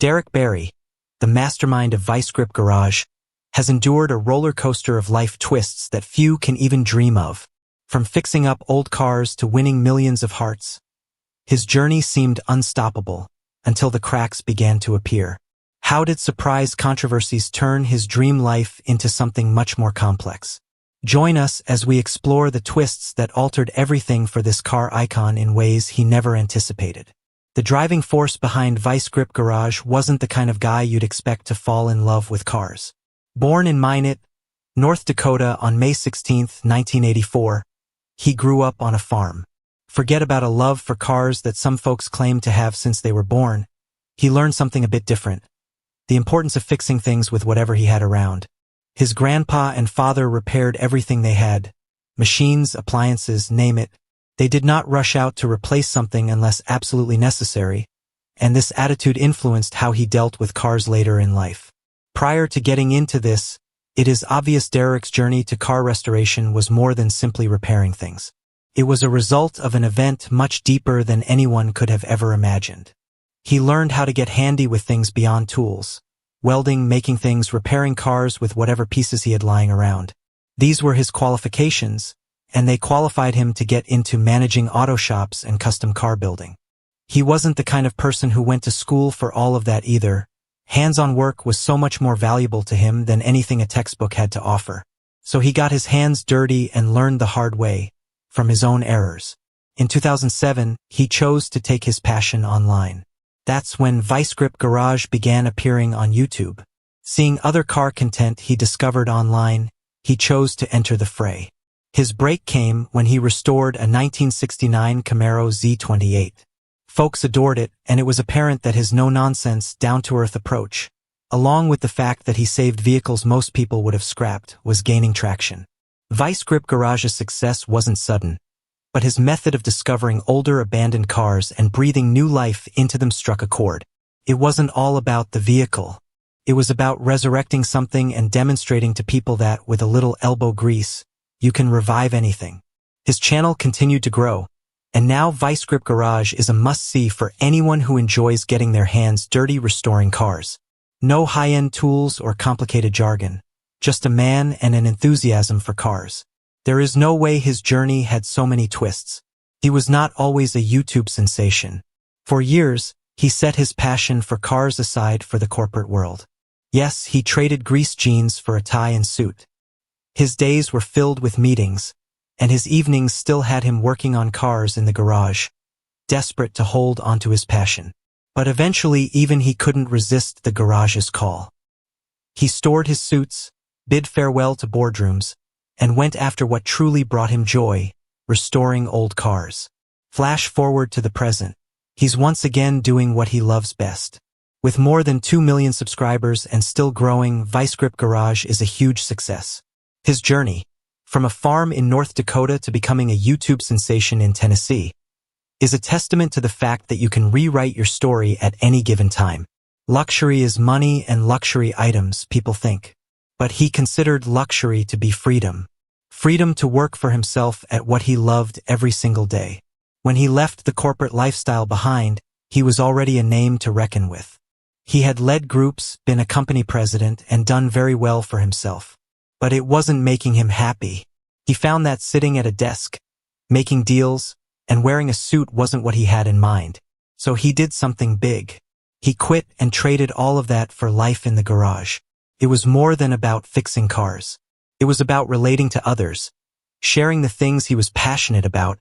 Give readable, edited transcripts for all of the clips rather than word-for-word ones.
Derek Bieri, the mastermind of Vice Grip Garage, has endured a roller coaster of life twists that few can even dream of. From fixing up old cars to winning millions of hearts, his journey seemed unstoppable until the cracks began to appear. How did surprise controversies turn his dream life into something much more complex? Join us as we explore the twists that altered everything for this car icon in ways he never anticipated. The driving force behind Vice Grip Garage wasn't the kind of guy you'd expect to fall in love with cars. Born in Minot, North Dakota on May 16, 1984, he grew up on a farm. Forget about a love for cars that some folks claim to have since they were born. He learned something a bit different: the importance of fixing things with whatever he had around. His grandpa and father repaired everything they had: machines, appliances, name it. They did not rush out to replace something unless absolutely necessary, and this attitude influenced how he dealt with cars later in life. Prior to getting into this, it is obvious Derek's journey to car restoration was more than simply repairing things. It was a result of an event much deeper than anyone could have ever imagined. He learned how to get handy with things beyond tools: welding, making things, repairing cars with whatever pieces he had lying around. These were his qualifications, and they qualified him to get into managing auto shops and custom car building. He wasn't the kind of person who went to school for all of that either. Hands-on work was so much more valuable to him than anything a textbook had to offer. So he got his hands dirty and learned the hard way, from his own errors. In 2007, he chose to take his passion online. That's when Vice Grip Garage began appearing on YouTube. Seeing other car content he discovered online, he chose to enter the fray. His break came when he restored a 1969 Camaro Z28. Folks adored it, and it was apparent that his no-nonsense, down-to-earth approach, along with the fact that he saved vehicles most people would have scrapped, was gaining traction. Vice Grip Garage's success wasn't sudden, but his method of discovering older abandoned cars and breathing new life into them struck a chord. It wasn't all about the vehicle. It was about resurrecting something and demonstrating to people that, with a little elbow grease, you can revive anything. His channel continued to grow, and now Vice Grip Garage is a must-see for anyone who enjoys getting their hands dirty restoring cars. No high-end tools or complicated jargon, just a man and an enthusiasm for cars. There is no way his journey had so many twists. He was not always a YouTube sensation. For years, he set his passion for cars aside for the corporate world. Yes, he traded greased jeans for a tie and suit. His days were filled with meetings, and his evenings still had him working on cars in the garage, desperate to hold onto his passion. But eventually even he couldn't resist the garage's call. He stored his suits, bid farewell to boardrooms, and went after what truly brought him joy: restoring old cars. Flash forward to the present. He's once again doing what he loves best. With more than 2 million subscribers and still growing, Vice Grip Garage is a huge success. His journey, from a farm in North Dakota to becoming a YouTube sensation in Tennessee, is a testament to the fact that you can rewrite your story at any given time. Luxury is money and luxury items, people think. But he considered luxury to be freedom. Freedom to work for himself at what he loved every single day. When he left the corporate lifestyle behind, he was already a name to reckon with. He had led groups, been a company president, and done very well for himself. But it wasn't making him happy. He found that sitting at a desk, making deals, and wearing a suit wasn't what he had in mind. So he did something big. He quit and traded all of that for life in the garage. It was more than about fixing cars. It was about relating to others, sharing the things he was passionate about,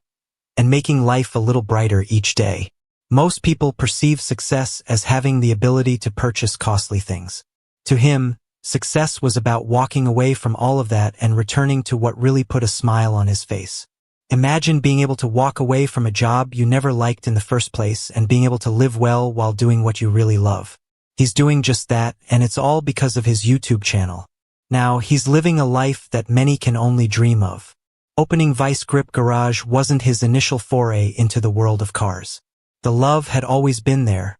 and making life a little brighter each day. Most people perceive success as having the ability to purchase costly things. To him, success was about walking away from all of that and returning to what really put a smile on his face. Imagine being able to walk away from a job you never liked in the first place and being able to live well while doing what you really love. He's doing just that, and it's all because of his YouTube channel. Now, he's living a life that many can only dream of. Opening Vice Grip Garage wasn't his initial foray into the world of cars. The love had always been there,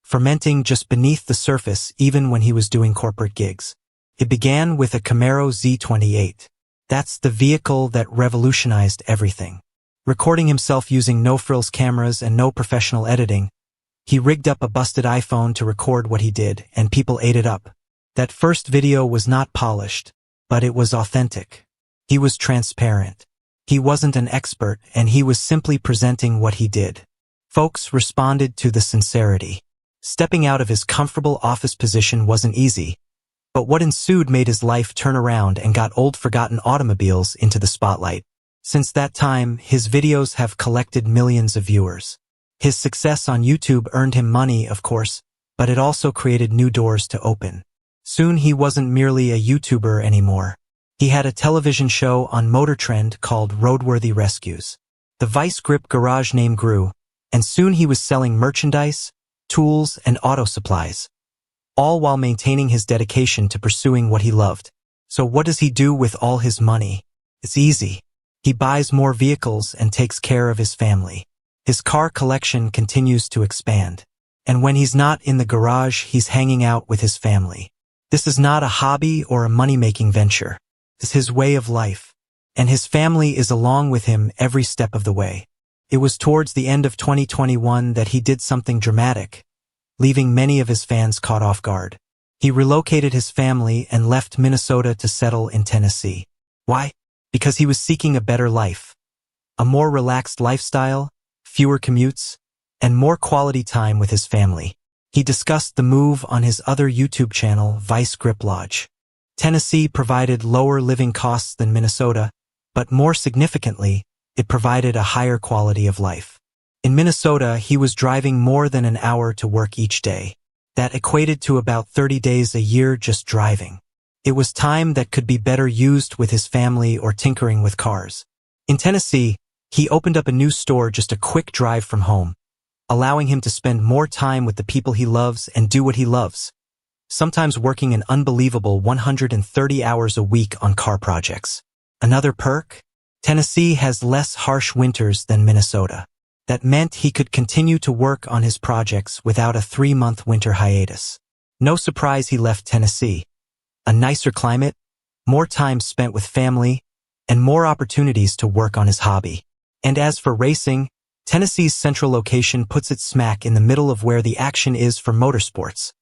fermenting just beneath the surface even when he was doing corporate gigs. It began with a Camaro Z28. That's the vehicle that revolutionized everything. Recording himself using no-frills cameras and no professional editing, He rigged up a busted iPhone to record what he did, and people ate it up. That first video was not polished, but it was authentic. He was transparent. He wasn't an expert, and he was simply presenting what he did. Folks responded to the sincerity. Stepping out of his comfortable office position wasn't easy, but what ensued made his life turn around and got old forgotten automobiles into the spotlight. Since that time, his videos have collected millions of viewers. His success on YouTube earned him money, of course, but it also created new doors to open. Soon he wasn't merely a YouTuber anymore. He had a television show on Motor Trend called Roadworthy Rescues. The Vice Grip Garage name grew, and soon he was selling merchandise, tools, and auto supplies, all while maintaining his dedication to pursuing what he loved. So what does he do with all his money? It's easy. He buys more vehicles and takes care of his family. His car collection continues to expand. And when he's not in the garage, he's hanging out with his family. This is not a hobby or a money-making venture. It's his way of life. And his family is along with him every step of the way. It was towards the end of 2021 that he did something dramatic, leaving many of his fans caught off guard. He relocated his family and left Minnesota to settle in Tennessee. Why? Because he was seeking a better life. A more relaxed lifestyle, fewer commutes, and more quality time with his family. He discussed the move on his other YouTube channel, Vice Grip Lodge. Tennessee provided lower living costs than Minnesota, but more significantly, it provided a higher quality of life. In Minnesota, he was driving more than an hour to work each day. That equated to about 30 days a year just driving. It was time that could be better used with his family or tinkering with cars. In Tennessee, he opened up a new store just a quick drive from home, allowing him to spend more time with the people he loves and do what he loves, sometimes working an unbelievable 130 hours a week on car projects. Another perk? Tennessee has less harsh winters than Minnesota. That meant he could continue to work on his projects without a 3-month winter hiatus. No surprise he left Tennessee. A nicer climate, more time spent with family, and more opportunities to work on his hobby. And as for racing, Tennessee's central location puts it smack in the middle of where the action is for motorsports,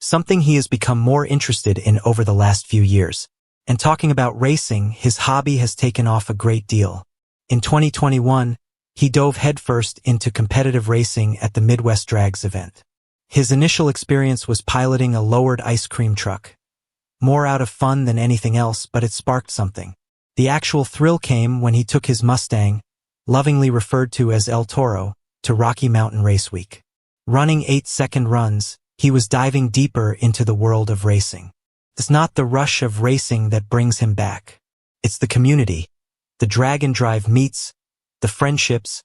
something he has become more interested in over the last few years. And talking about racing, his hobby has taken off a great deal. In 2021, he dove headfirst into competitive racing at the Midwest Drags event. His initial experience was piloting a lowered ice cream truck. More out of fun than anything else, but it sparked something. The actual thrill came when he took his Mustang, lovingly referred to as El Toro, to Rocky Mountain Race Week. Running 8-second runs, he was diving deeper into the world of racing. It's not the rush of racing that brings him back. It's the community, the drag and drive meets, the friendships,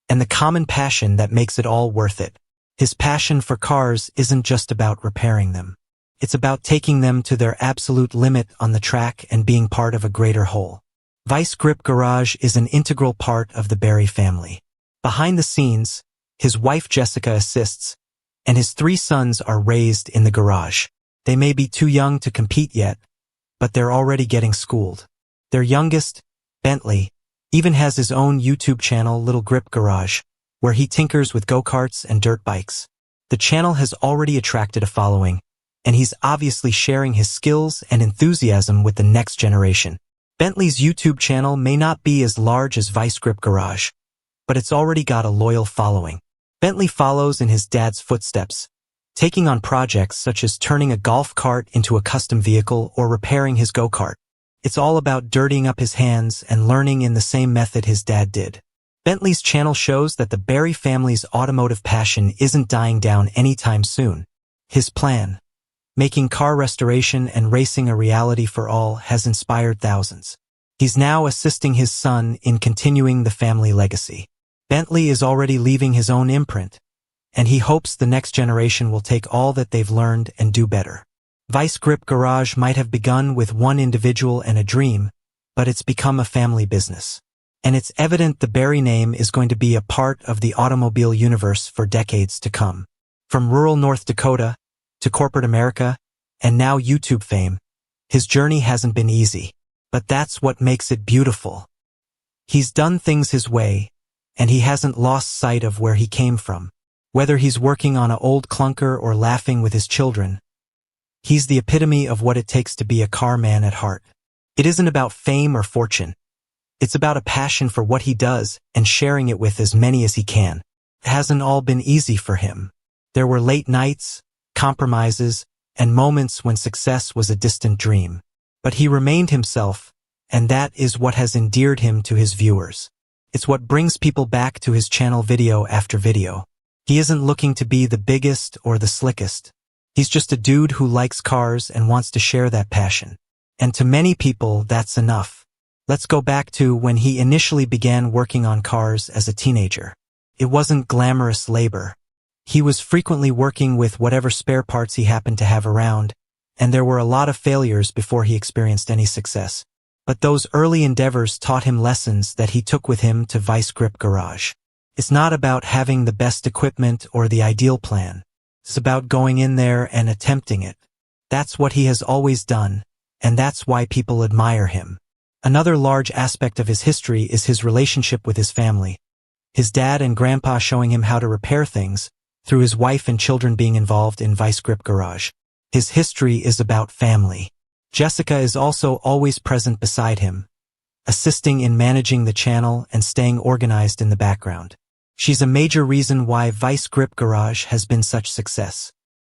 and the common passion that makes it all worth it. His passion for cars isn't just about repairing them. It's about taking them to their absolute limit on the track and being part of a greater whole. Vice Grip Garage is an integral part of the Bieri family. Behind the scenes, his wife Jessica assists, and his 3 sons are raised in the garage. They may be too young to compete yet, but they're already getting schooled. Their youngest, Bentley, even has his own YouTube channel, Little Grip Garage, where he tinkers with go-karts and dirt bikes. The channel has already attracted a following, and he's obviously sharing his skills and enthusiasm with the next generation. Bentley's YouTube channel may not be as large as Vice Grip Garage, but it's already got a loyal following. Bentley follows in his dad's footsteps, taking on projects such as turning a golf cart into a custom vehicle or repairing his go-kart. It's all about dirtying up his hands and learning in the same method his dad did. Bentley's channel shows that the Bieri family's automotive passion isn't dying down anytime soon. His plan, making car restoration and racing a reality for all, has inspired thousands. He's now assisting his son in continuing the family legacy. Bentley is already leaving his own imprint, and he hopes the next generation will take all that they've learned and do better. Vice Grip Garage might have begun with one individual and a dream, but it's become a family business. And it's evident the Bieri name is going to be a part of the automobile universe for decades to come. From rural North Dakota to corporate America, and now YouTube fame, his journey hasn't been easy. But that's what makes it beautiful. He's done things his way, and he hasn't lost sight of where he came from. Whether he's working on an old clunker or laughing with his children, he's the epitome of what it takes to be a car man at heart. It isn't about fame or fortune. It's about a passion for what he does and sharing it with as many as he can. It hasn't all been easy for him. There were late nights, compromises, and moments when success was a distant dream. But he remained himself, and that is what has endeared him to his viewers. It's what brings people back to his channel video after video. He isn't looking to be the biggest or the slickest. He's just a dude who likes cars and wants to share that passion. And to many people, that's enough. Let's go back to when he initially began working on cars as a teenager. It wasn't glamorous labor. He was frequently working with whatever spare parts he happened to have around, and there were a lot of failures before he experienced any success. But those early endeavors taught him lessons that he took with him to Vice Grip Garage. It's not about having the best equipment or the ideal plan. It's about going in there and attempting it. That's what he has always done, and that's why people admire him. Another large aspect of his history is his relationship with his family. His dad and grandpa showing him how to repair things, through his wife and children being involved in Vice Grip Garage. His history is about family. Jessica is also always present beside him, assisting in managing the channel and staying organized in the background. She's a major reason why Vice Grip Garage has been such success.